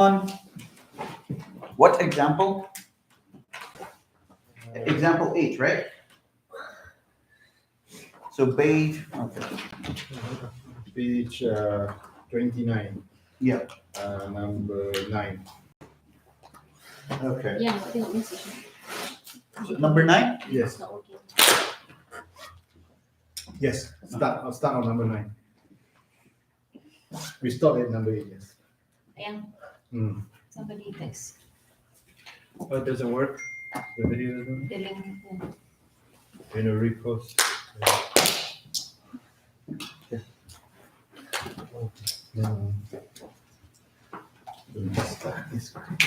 on what example? Example 8, right? So page, okay. Page 29. Yeah. Number 9. Okay. Yeah, tengok message. So number 9? Yes. It's not working. Yes. I'll start on number 9. We stop at number 8, yes. Ayang, somebody text Oh, it doesn't work? The video doesn't? the link. Yeah. In a repost. No. Start this one.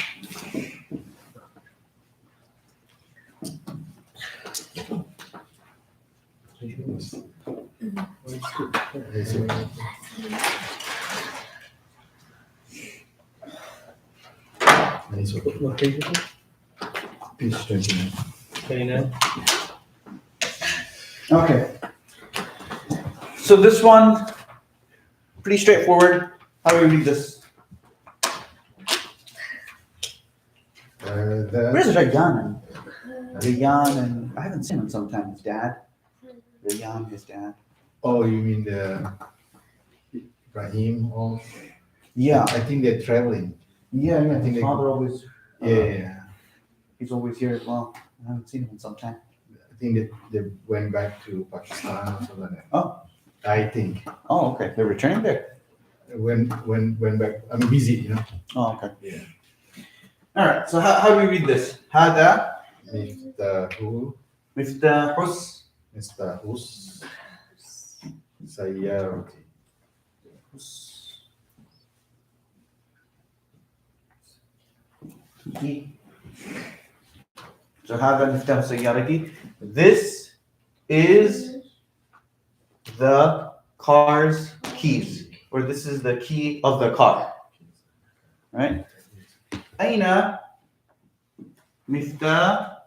What page is it? Page 29. 29? Okay. So this one, pretty straightforward. How do we read this? Where's Rayyan? Rayyan and I haven't seen him sometimes. Dad. Rayyan, his dad. Oh, you mean the Ibrahim? Or Yeah. I think they're traveling. Yeah, I think his they- father always. Yeah. He's always here as well. I haven't seen him in some time. I think they went back to Pakistan or something like that. Oh. I think. Oh, okay. They're returning there. Went back. I'm busy, you know. Oh, okay. Yeah. All right. So how do we read this? Hada Miftahu miftahus Mistahus Sayyarati. So hada miftahus sayyarati. This is the car's keys, or this is the key of the car. Right? Aina miftahul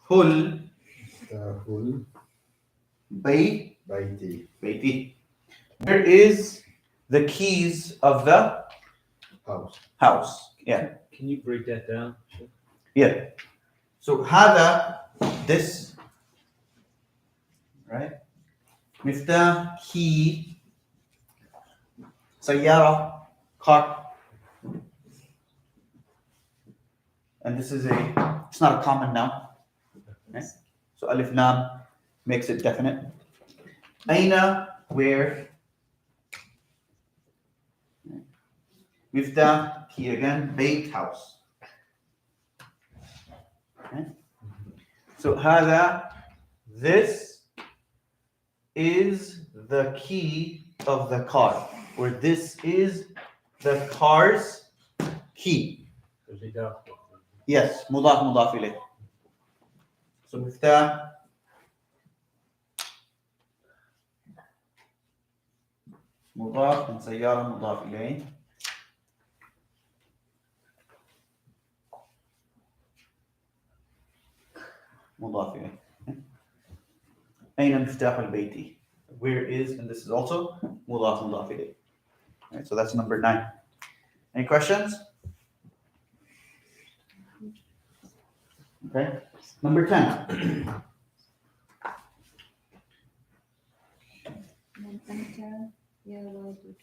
Miftahul Baiti. bayti. Where is the keys of the House. house? Yeah. Can you break that down? Yeah. So hada, this, right? Miftah, key. Sayyara, car. And this is it's not a common noun. Right? So alif lam makes it definite. Aina, where? Miftah, key again, Bayt, house. Okay. So hada, this is the key of the car, or this is the car's key. Yes, mudaf mudaf ilayh. So miftah, mudaf and sayyara mudaf ilayh. مضاف إليه. أين مفتاح البيت? Where is, and this is also مضاف مضاف إليه. Right, so that's number 9. Any questions? Okay. Number 10. Man anta ya wadud.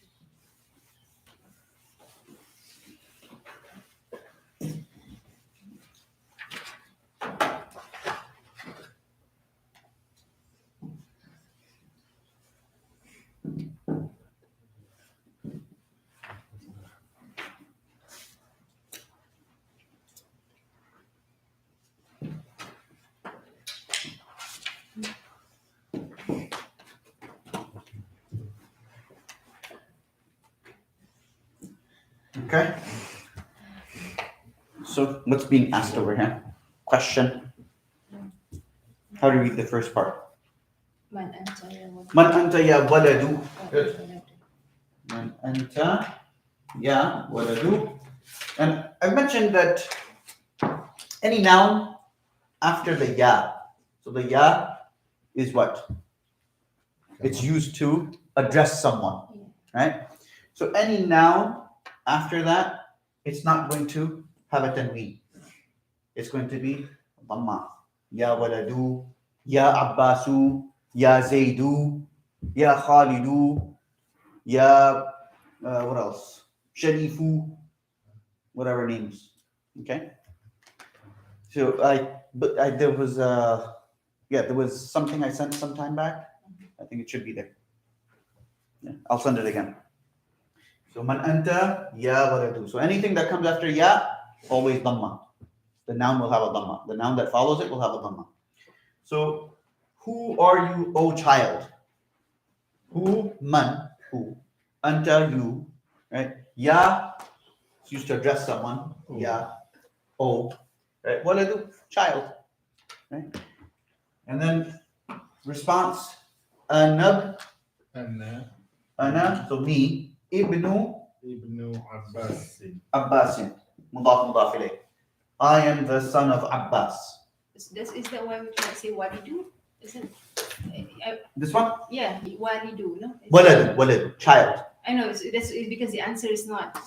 Okay. So what's being asked over here? Question. How do you read the first part? Man anta ya wadud. Man anta ya waladu. Waladu. Man anta ya waladu. And I mentioned that any noun after the ya. So the ya is what? It's used to address someone, right? So any noun after that it's not going to have a tanween. It's going to be dhamma. Ya waladu, ya abbasu, ya zaidu, ya khalidu, ya what else? Sharifu, whatever names. Okay. So there was there was something I sent some time back. I think it should be there. Yeah, I'll send it again. So man anta ya waladu. So anything that comes after ya, always dhamma. The noun will have a dhamma. The noun that follows it will have a dhamma. So who are you, O child? Who, man, who. Anta, you. Right? Ya is used to address someone. Ya, O. Right? Waladu, child. Right? And then response, anab, ana, so me, ibnu Abbasin, mudaf mudaf ilayh. I am the son of Abbas. Is that why we cannot say walidu? Isn't This one? yeah, walidu, no? Walad, child. I know, it's because the answer is not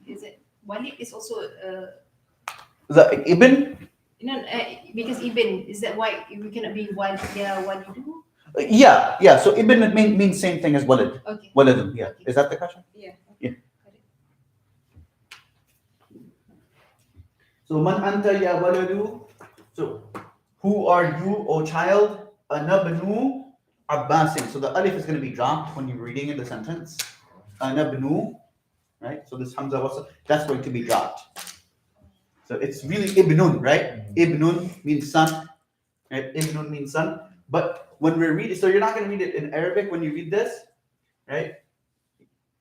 is it walid is also The ibn? because ibn, is that why we cannot be walidu? Yeah. So ibn means same thing as walad. Okay. Waladun, yeah. Okay. Is that the question? Yeah. Yeah. Got it. So man anta ya waladu. So who are you, O child? Ana bnu Abbasin. So the alif is going to be dropped when you're reading in the sentence. Ana bnu, right? So this hamza was that's going to be dropped. So it's really ibnun, right? Ibnun means son, right? Ibnun means son. But when we're reading, so you're not going to read it in Arabic when you read this, right?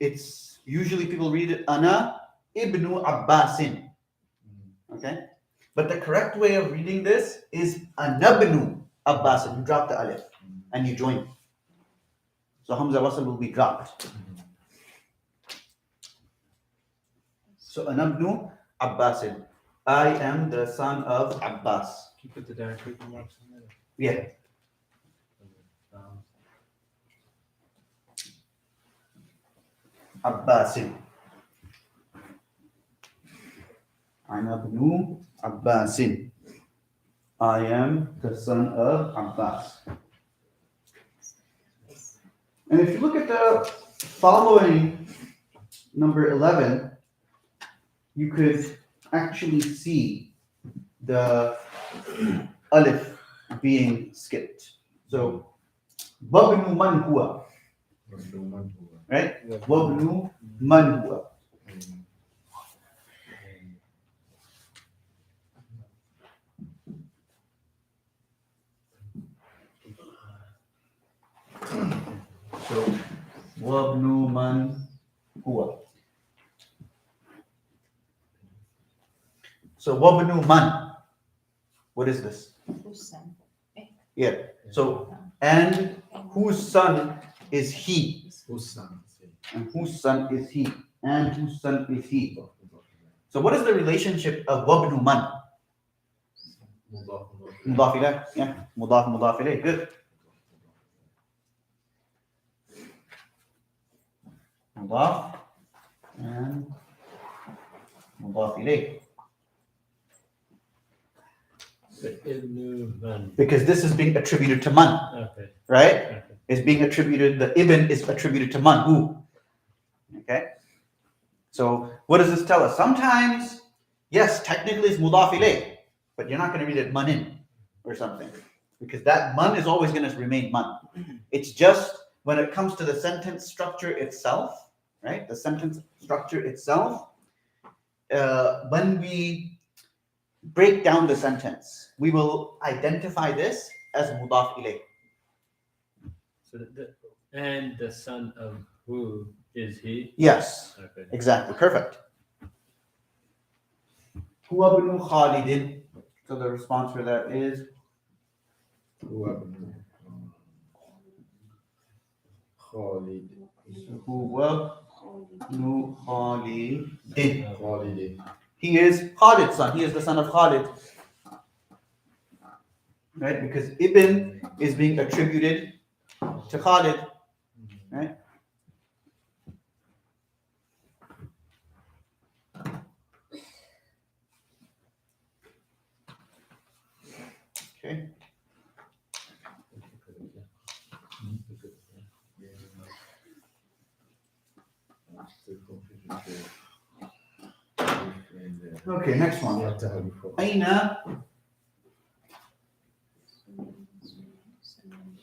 It's usually people read it Ana ibnu Abbasin. Okay? But the correct way of reading this is Anabnu Abbasin. You drop the alif and you join. So Hamza Wasl will be dropped. So Anabnu Abbasin. I am the son of Abbas. Can you put the diacritic marks in there? Yeah. Abbasin. Ana ibnu Abbasin. I am the son of Abbas. And if you look at the following number 11, you could actually see the alif being skipped. So, wabnu man huwa, right? Wabnu man huwa. So, wabnu man huwa. So, wabnu man. What is this? Whose son? Yeah. So, and whose son is he? And whose son is he? And whose son is he? So, what is the relationship of wabnu man? Mudaf ilayh. Yeah. Mudaf ilayh. Good. Mudaf and mudaf ilayh. Because this is being attributed to man, Okay. right? Okay. It's being attributed, the ibn is attributed to man, who? Okay? So what does this tell us? Sometimes, yes, technically it's mudaf ilayh, but you're not going to read it manin or something. Because that man is always going to remain man. It's just when it comes to the sentence structure itself, right? The sentence structure itself, when we break down the sentence, we will identify this as mudaf ilayh. So and the son of who is he? Yes, Okay. exactly, perfect. Huwa ibn Khalidin. So the response for that is huwa ibn Khalidin. He is Khalid's son. He is the son of Khalid. Right? Because Ibn is being attributed to Khalid. Right? Okay. Okay, next one. أين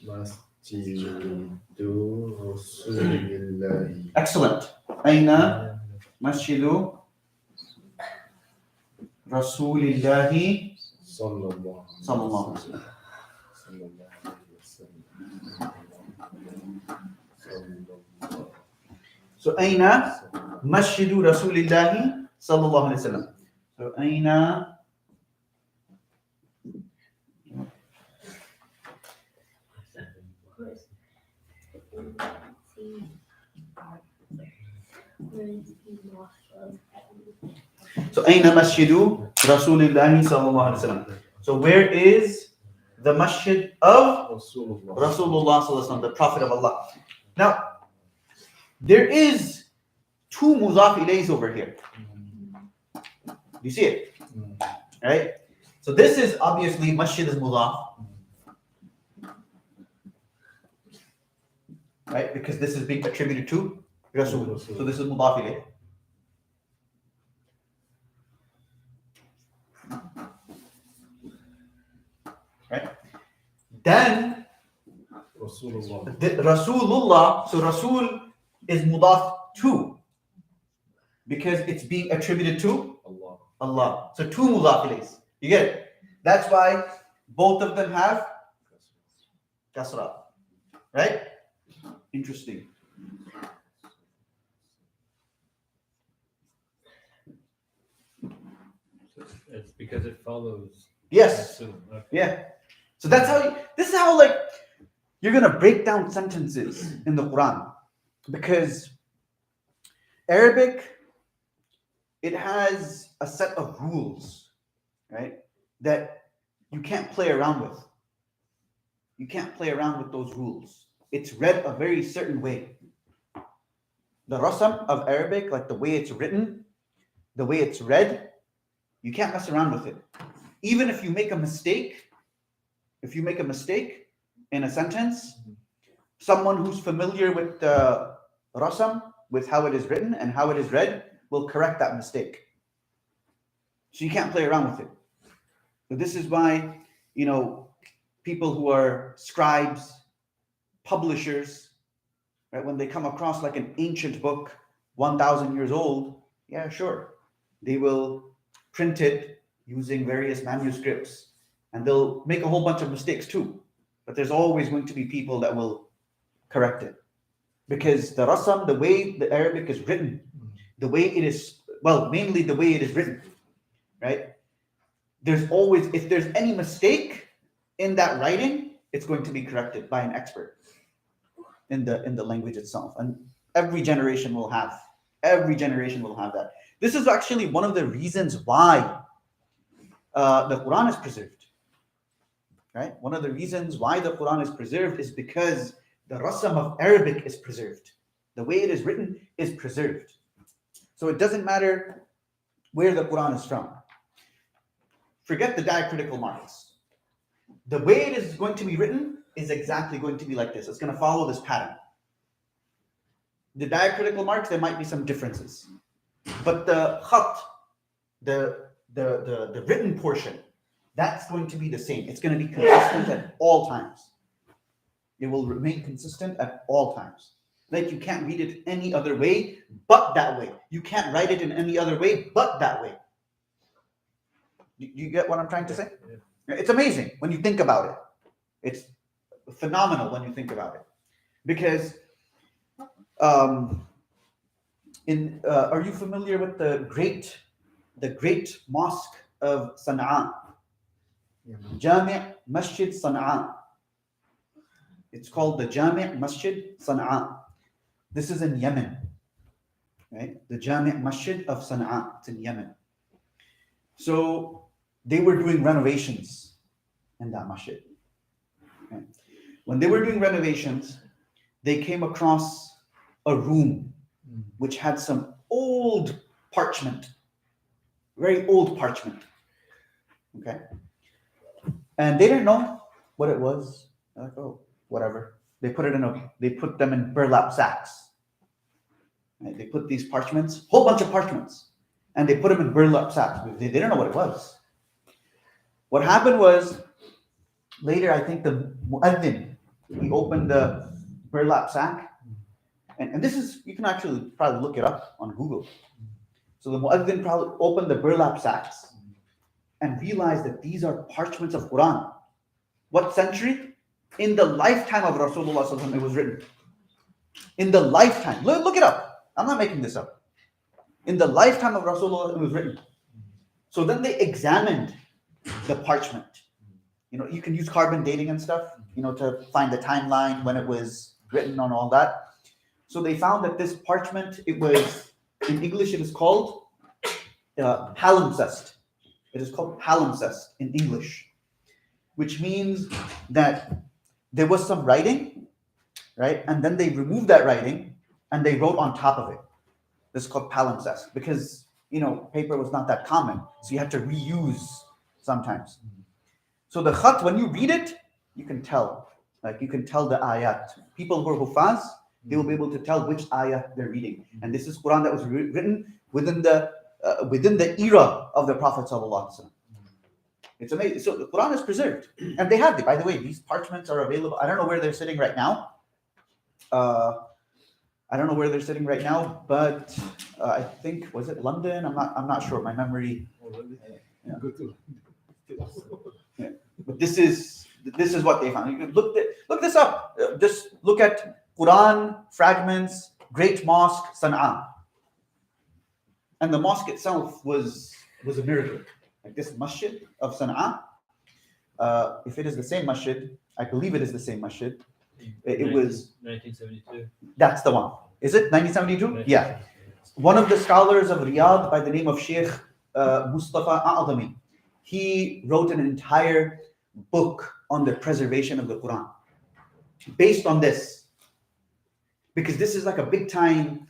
مسجد رسول الله Excellent. أين مسجد رسول الله صلى الله صلى الله عليه وسلم. صلى الله عليه وسلم. So أين مسجد رسول الله صلى الله عليه وسلم. So أين So أين مسجد رسول الله صلى الله عليه وسلم. So where is the masjid of رسول الله Rasulullah sallallahu alaihi wasallam, the Prophet of Allah? Now, there is two mudaf ilays over here. You see it, right? So this is obviously masjid is mudaf, right? Because this is being attributed to Rasul. So this is mudaf ilay. Right? Then رسول الله the Rasulullah, so Rasul is mudaf to, because it's being attributed to الله Allah. So two mudaf ilays. You get it? That's why both of them have kasra. Right? Interesting. It's because it follows. Yes. Rasul. Okay. Yeah. So that's how this is how like you're gonna break down sentences in the Quran, because Arabic, it has a set of rules, right? That you can't play around with. You can't play around with those rules. It's read a very certain way. The rasam of Arabic, like the way it's written, the way it's read, you can't mess around with it. Even if you make a mistake, in a sentence, someone who's familiar with the rasam, with how it is written and how it is read, will correct that mistake. So you can't play around with it. So this is why, people who are scribes, publishers, right, when they come across like an ancient book, 1,000 years old, yeah, sure, they will print it using various manuscripts, and they'll make a whole bunch of mistakes too. But there's always going to be people that will correct it, because the rasam, the way the Arabic is written, the way it is, well, mainly the way it is written, right? There's always, if there's any mistake in that writing, it's going to be corrected by an expert in the language itself, and every generation will have that. This is actually one of the reasons why the Quran is preserved, right? One of the reasons why the Quran is preserved is because the rasam of Arabic is preserved. The way it is written is preserved. So it doesn't matter where the Quran is from. Forget the diacritical marks. The way it is going to be written is exactly going to be like this. It's going to follow this pattern. The diacritical marks, there might be some differences, but the khat, the written portion, that's going to be the same. It's going to be consistent at all times. It will remain consistent at all times. Like you can't read it any other way but that way. You can't write it in any other way but that way. You get what I'm trying to say? Yeah. It's amazing when you think about it. It's phenomenal when you think about it, because are you familiar with the great mosque of Sana'a? Jami' Masjid Sana'a. It's called the Jami' Masjid Sana'a. This is in Yemen, right? The Jami' Masjid of Sana'a. It's in Yemen. So they were doing renovations in that masjid. Okay. When they were doing renovations, they came across a room which had some old parchment, very old parchment. Okay. And they didn't know what it was. They're like, oh, whatever. They put them in burlap sacks. Right? They put these parchments, whole bunch of parchments, and they put them in burlap sacks. They didn't know what it was. What happened was, later I think the mu'adhin, he opened the burlap sack, and this is, you can actually probably look it up on Google. So the mu'adhin probably opened the burlap sacks and realized that these are parchments of Quran. What century? In the lifetime of Rasulullah sallallahu alaihi wasallam, it was written. In the lifetime. Look it up. I'm not making this up. In the lifetime of Rasulullah, it was written. So then they examined the parchment. You know, you can use carbon dating and stuff, you know, to find the timeline when it was written and all that. So they found that this parchment, it was, in English, it is called palimpsest. It is called palimpsest in English, which means that there was some writing, right? And then they removed that writing and they wrote on top of it. This is called palimpsest because, you know, paper was not that common. So you had to reuse sometimes. So the khat, when you read it, you can tell. Like you can tell the ayat. People who are hufaz, they will be able to tell which ayat they're reading. And this is Quran that was written within the era of the Prophet sallallahu alaihi wasallam. It's amazing. So the Quran is preserved, and they have it. By the way, these parchments are available. I don't know where they're sitting right now. But I think, was it London? I'm not sure. My memory. Yeah. Yeah. But this is what they found. You can look this up. Just look at Quran fragments, Great Mosque, Sana'a. And the mosque itself was a miracle. Like this masjid of Sana'a, if it is the same masjid, I believe it is the same masjid. It was 1972. That's the one. Is it 1972? Yeah. One of the scholars of Riyadh by the name of Sheikh Mustafa A'adami, he wrote an entire book on the preservation of the Quran based on this, because this is like a big time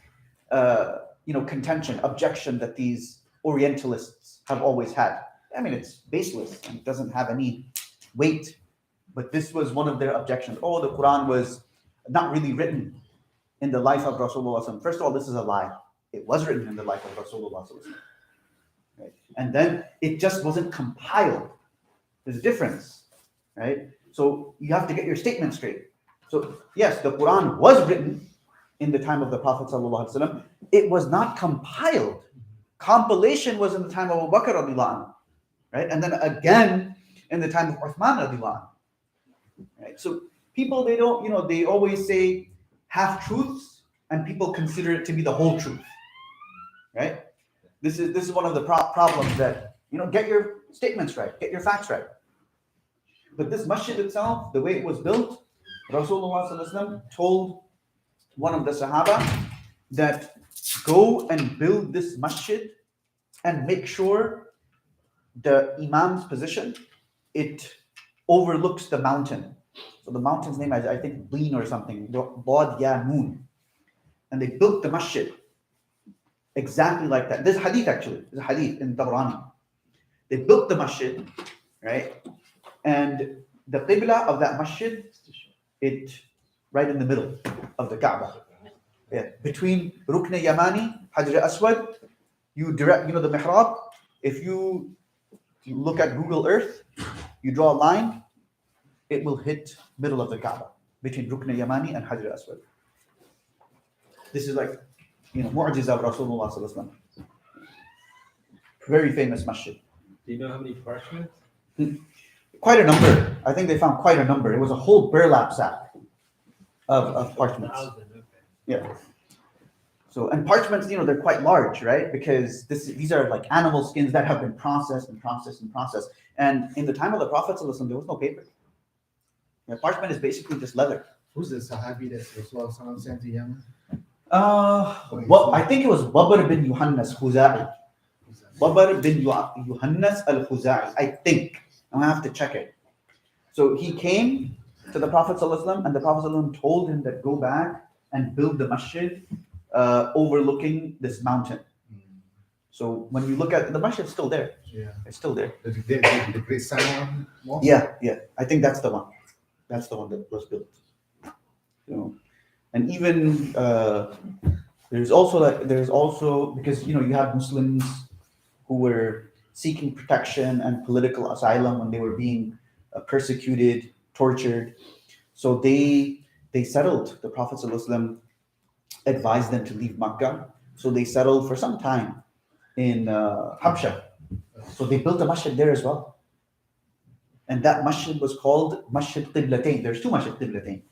contention, objection that these Orientalists have always had. I mean, it's baseless and it doesn't have any weight, but this was one of their objections. Oh, the Quran was not really written in the life of Rasulullah. First of all, this is a lie. It was written in the life of Rasulullah. Right? And then it just wasn't compiled. There's a difference, right? So you have to get your statement straight. So yes, the Quran was written in the time of the Prophet ﷺ. It was not compiled. Compilation was in the time of Abu Bakr radiallahu anhu, right? And then again in the time of Uthman radiallahu anhu, right? So people, they don't, they always say half truths and people consider it to be the whole truth, right? This is one of the problems that, get your statements right, get your facts right. But this masjid itself, the way it was built, Rasulullah ﷺ told one of the Sahaba that go and build this masjid and make sure the Imam's position, it overlooks the mountain. So the mountain's name, I think, Bleen or something, Bod Ya Noon. And they built the masjid exactly like that. There's hadith actually, there's a hadith in Tabrani. They built the masjid, right? And the qibla of that masjid, it right in the middle of the Kaaba. Yeah, between Rukn Yamani, Hajr Aswad, you direct, the mihrab. If you look at Google Earth, you draw a line, it will hit middle of the Kaaba between Rukn Yamani and Hajr Aswad. This is like, mu'jiza of Rasulullah sallallahu alaihi wasallam. Very famous masjid. Do you know how many parchments? Quite a number. I think they found quite a number. It was a whole burlap sack of parchments. 1,000, okay. Yeah. So, and parchments, they're quite large, right? Because these are like animal skins that have been processed and processed and processed. And in the time of the Prophet ﷺ, there was no paper. Yeah, parchment is basically just leather. Who's the Sahabi that Rasulullah sent to Yemen? I think it was Babr bin Yuhannas Khuza'i. Babr bin Yuhannas al-Khuza'i, I think. I'm going to have to check it. So he came to the Prophet ﷺ, and the Prophet ﷺ told him that go back and build the masjid overlooking this mountain. So when you look at the masjid, it's still there. Yeah. It's still there. The Great Simon Mosque. Yeah. I think that's the one. That's the one that was built. And even there's also because you have Muslims who were seeking protection and political asylum when they were being persecuted, tortured. So they settled. The Prophet ﷺ advised them to leave Makkah. So they settled for some time in Habsha. So they built a masjid there as well. And that masjid was called Masjid Qiblatain. There's two Masjid Qiblatain.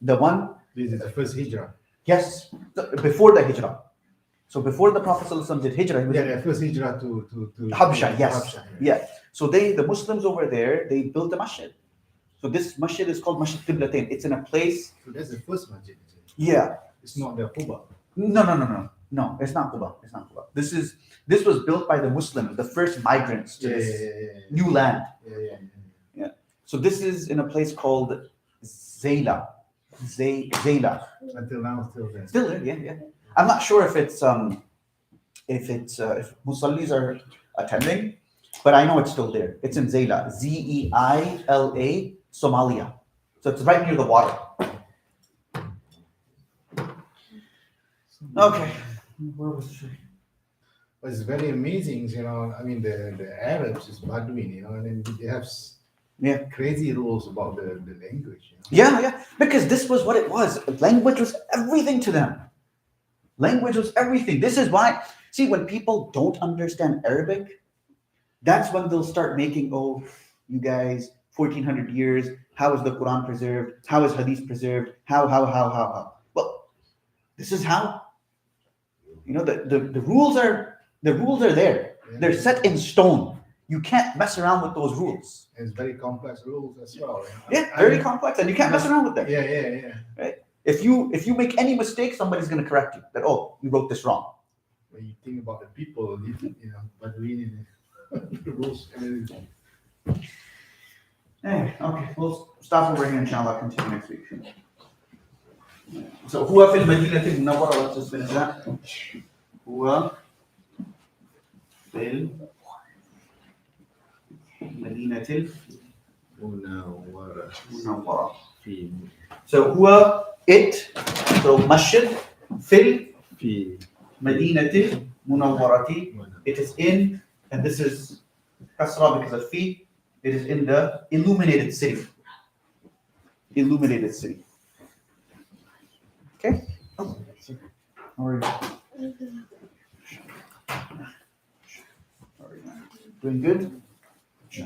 The one, This is the first hijrah. yes, before the hijrah. So before the Prophet ﷺ did hijrah, he was Yeah, the first hijrah to Habsha, yes. Habsha, Yeah. So the Muslims over there, they built a masjid. So this masjid is called Masjid Qiblatain. It's in a place. So that's the first masjid. Yeah. It's not the Quba. No, it's not Quba. This was built by the Muslims, the first migrants to this new land. Yeah. So this is in a place called Zayla. Zayla. Until now, still there. Still there, yeah. I'm not sure if Musallis are attending, but I know it's still there. It's in Zayla. Zeila, Somalia. So it's right near the water. Okay. Where was she? But it's very amazing, I mean, the Arabs is Bedouin, and then they have crazy rules about the language. Yeah. Because this was what it was. Language was everything to them. Language was everything. This is why, see, when people don't understand Arabic, that's when they'll start making, you guys, 1400 years, how is the Quran preserved? How is Hadith preserved? How? Well, this is how. The rules are there. Yeah. They're set in stone. You can't mess around with those rules. And it's very complex rules as well. Yeah, very complex, and you can't mess around with them. Yeah. Right? If you make any mistake, somebody's going to correct you. That you wrote this wrong. When you think about the people, Bedouin, the rules and everything. Okay, we'll stop over here, inshallah, continue next week. So, huwa fil madinati al-munawwara, let's just finish that. Huwa fil madinati al-munawwara. So, huwa it, so masjid, fil madinati al-munawwarati, it is in, and this is kasra because of fi, it is in the illuminated city. Okay? All right. Doing good?